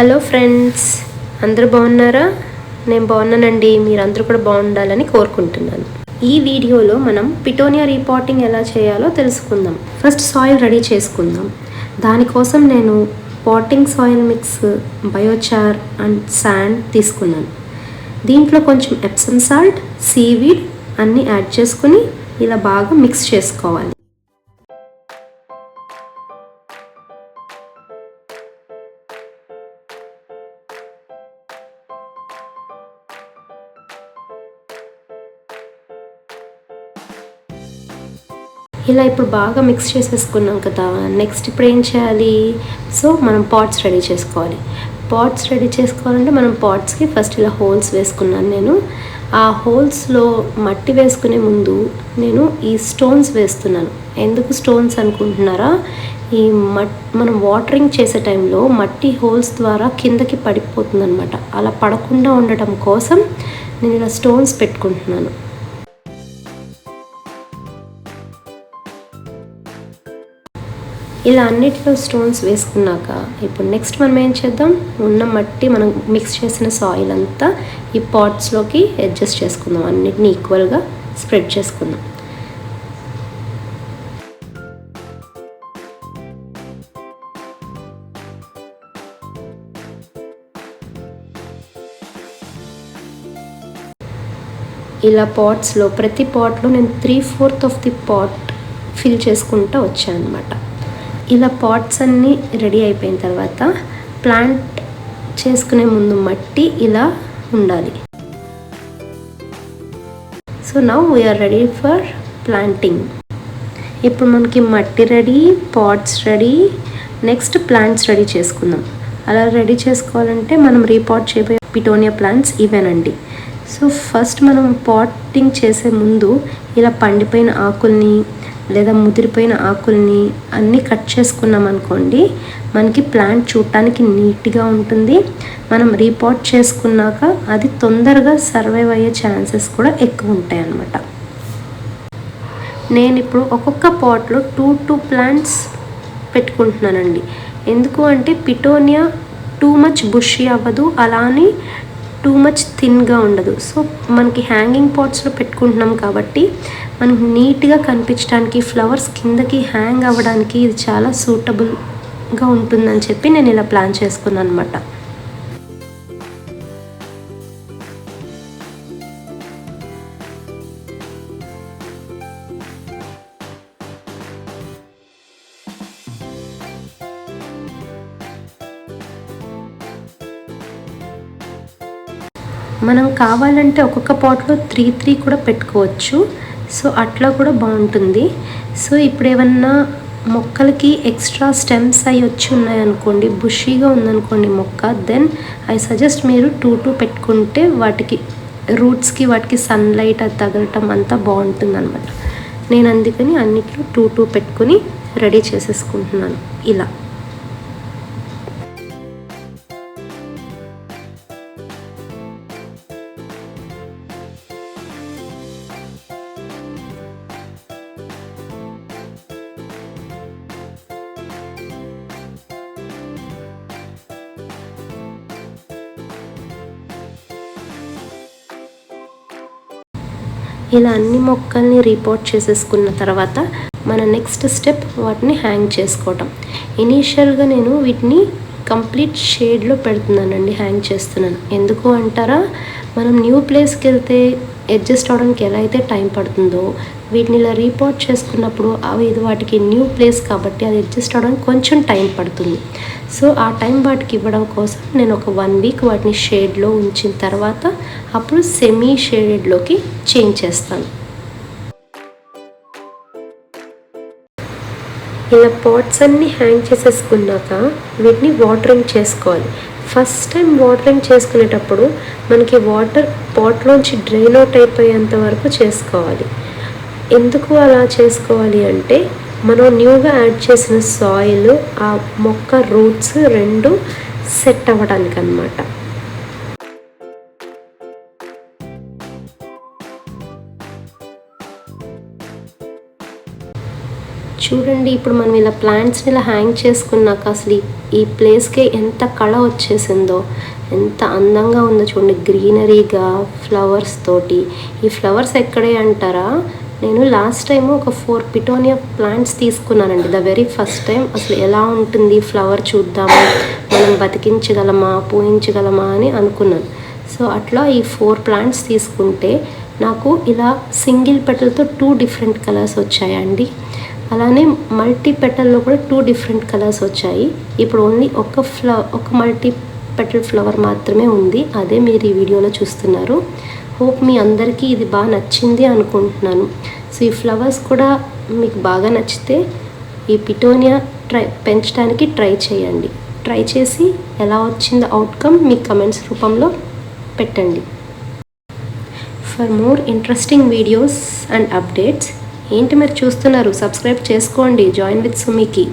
Hello friends, అందరూ బాగున్నారా? నేను బాగున్నానండి. మీరందరూ కూడా బాగుండాలని కోరుకుంటున్నాను. ఈ వీడియోలో మనం పిటోనియా రీపాటింగ్ ఎలా చేయాలో తెలుసుకుందాం. ఫస్ట్ సాయిల్ రెడీ చేసుకుందాం. దానికోసం నేను potting soil mix, biochar and sand తీసుకున్నాను. దీంట్లో కొంచెం ఎప్సమ్ సాల్ట్, సీవీడ్ అన్నీ యాడ్ చేసుకుని ఇలా బాగా మిక్స్ చేసుకోవాలి. ఇలా ఇప్పుడు బాగా మిక్స్ చేసేసుకున్నాం కదా. నెక్స్ట్ ఇప్పుడు ఏం చేయాలి? సో మనం పాట్స్ రెడీ చేసుకోవాలి. పాట్స్ రెడీ చేసుకోవాలంటే మనం పాట్స్కి ఫస్ట్ ఇలా హోల్స్ వేసుకున్నాను. నేను ఆ హోల్స్లో మట్టి వేసుకునే ముందు నేను ఈ స్టోన్స్ వేస్తున్నాను. ఎందుకు స్టోన్స్ అనుకుంటున్నారా? ఈ మనం వాటరింగ్ చేసే టైంలో మట్టి హోల్స్ ద్వారా కిందకి పడిపోతుంది అనమాట. అలా పడకుండా ఉండటం కోసం నేను ఇలా స్టోన్స్ పెట్టుకుంటున్నాను. ఇలా అన్నిటిలో స్టోన్స్ వేసుకున్నాక ఇప్పుడు నెక్స్ట్ మనం ఏం చేద్దాం, ఉన్న మట్టి మనం మిక్స్ చేసిన సాయిల్ అంతా ఈ పాట్స్లోకి అడ్జస్ట్ చేసుకుందాం. అన్నిటిని ఈక్వల్గా స్ప్రెడ్ చేసుకుందాం. ఇలా పాట్స్లో ప్రతి పాట్లో నేను 3/4 ఆఫ్ ది పాట్ ఫిల్ చేసుకుంటూ వచ్చాను అనమాట. ఇలా పాట్స్ అన్నీ రెడీ అయిపోయిన తర్వాత ప్లాంట్ చేసుకునే ముందు మట్టి ఇలా ఉండాలి. So now we're ready for planting. ఇప్పుడు మనకి మట్టి ready, pots ready, next plants ready చేసుకుందాం. అలా రెడీ చేసుకోవాలంటే మనం రీపాట్ చేయబోయే పిటోనియా ప్లాంట్స్ ఇవేనండి. సో ఫస్ట్ మనం పాటింగ్ చేసే ముందు ఇలా పండిపోయిన ఆకుల్ని లేదా ముదిరిపోయిన ఆకుల్ని అన్నీ కట్ చేసుకున్నాం అనుకోండి, మనకి ప్లాంట్ చూడటానికి నీట్గా ఉంటుంది. మనం రీపాట్ చేసుకున్నాక అది తొందరగా సర్వైవ్ అయ్యే ఛాన్సెస్ కూడా ఎక్కువ ఉంటాయి అన్నమాట. నేను ఇప్పుడు ఒక్కొక్క పాట్లో 2 ప్లాంట్స్ పెట్టుకుంటున్నానండి. ఎందుకు అంటే పిటోనియా టూ మచ్ బుషీ అవ్వదు, అలానే టూ మచ్ థిన్గా ఉండదు. సో మనకి హ్యాంగింగ్ పాట్స్లో పెట్టుకుంటున్నాం కాబట్టి మనకి నీట్గా కనిపించడానికి, ఫ్లవర్స్ కిందకి హ్యాంగ్ అవ్వడానికి ఇది చాలా సూటబుల్గా ఉంటుందని చెప్పి నేను ఇలా ప్లాన్ చేసుకున్నాను అనమాట. మనం కావాలంటే ఒక్కొక్క పాట్లో 3 కూడా పెట్టుకోవచ్చు. సో అట్లా కూడా బాగుంటుంది. సో ఇప్పుడు ఏమన్నా మొక్కలకి ఎక్స్ట్రా స్టెమ్స్ అవి వచ్చి ఉన్నాయనుకోండి, బుషీగా ఉందనుకోండి మొక్క, దెన్ ఐ సజెస్ట్ మీరు 2 పెట్టుకుంటే వాటికి రూట్స్కి వాటికి సన్లైట్ అది తగలటం అంతా బాగుంటుంది అనమాట. నేను అందుకని అన్నిట్లో 2 పెట్టుకుని రెడీ చేసేసుకుంటున్నాను ఇలా. ఇలా అన్ని మొక్కల్ని రీపాట్ చేసేసుకున్న తర్వాత మన నెక్స్ట్ స్టెప్ వాటిని హ్యాంగ్ చేసుకోవటం. ఇనీషియల్గా నేను వీటిని కంప్లీట్ షేడ్లో పెడుతున్నానండి, హ్యాంగ్ చేస్తున్నాను. ఎందుకు అంటారా, మనం న్యూ ప్లేస్కి వెళ్తే అడ్జస్ట్ అవడానికి ఎలా అయితే టైం పడుతుందో, వీటిని ఇలా రీపాట్ చేసుకున్నప్పుడు ఇది వాటికి న్యూ ప్లేస్ కాబట్టి అది అడ్జస్ట్ అవడానికి కొంచెం టైం పడుతుంది. సో ఆ టైం వాటికి ఇవ్వడం కోసం నేను ఒక 1 వీక్ వాటిని షేడ్లో ఉంచిన తర్వాత అప్పుడు సెమీ షేడెడ్లోకి చేంజ్ చేస్తాను. ఇలా పాట్స్ అన్నీ హ్యాంగ్ చేసేసుకున్నాక వీటిని వాటరింగ్ చేసుకోవాలి. ఫస్ట్ టైం వాటరింగ్ చేసుకునేటప్పుడు మనకి వాటర్ పాట్లోంచి డ్రైన్ అవుట్ అయిపోయేంత వరకు చేసుకోవాలి. ఎందుకు అలా చేసుకోవాలి అంటే మనం న్యూగా యాడ్ చేసిన సాయిల్, ఆ మొక్క రూట్స్ 2 సెట్ అవ్వడానికి అన్నమాట. చూడండి, ఇప్పుడు మనం ఇలా ప్లాంట్స్ని ఇలా హ్యాంగ్ చేసుకున్నాక అసలు ఈ ప్లేస్కే ఎంత కళ వచ్చేసిందో, ఎంత అందంగా ఉందో చూడండి. గ్రీనరీగా ఫ్లవర్స్ తోటి. ఈ ఫ్లవర్స్ ఎక్కడే అంటారా, నేను లాస్ట్ టైము ఒక 4 పిటోనియా ప్లాంట్స్ తీసుకున్నానండి. ద వెరీ ఫస్ట్ టైం అసలు ఎలా ఉంటుంది ఫ్లవర్ చూద్దాము, మనం బతికించగలమా పూయించగలమా అని అనుకున్నాను. సో అట్లా ఈ 4 ప్లాంట్స్ తీసుకుంటే నాకు ఇలా సింగిల్ పెటల్తో 2 డిఫరెంట్ కలర్స్ వచ్చాయండి. అలానే మల్టీ పెటల్లో కూడా 2 డిఫరెంట్ కలర్స్ వచ్చాయి. ఇప్పుడు ఓన్లీ ఒక మల్టీ పెటల్ ఫ్లవర్ మాత్రమే ఉంది. అదే మీరు ఈ వీడియోలో చూస్తున్నారు. హోప్ మీ అందరికీ ఇది బాగా నచ్చింది అనుకుంటున్నాను. సో ఈ ఫ్లవర్స్ కూడా మీకు బాగా నచ్చితే ఈ పిటోనియా పెంచడానికి ట్రై చేయండి. ట్రై చేసి ఎలా వచ్చిందో అవుట్కమ్ మీ కమెంట్స్ రూపంలో పెట్టండి. For more interesting videos and updates ఏంటి మీరు చూస్తున్నారు, సబ్స్క్రైబ్ చేసుకోండి. Join with సుమికి.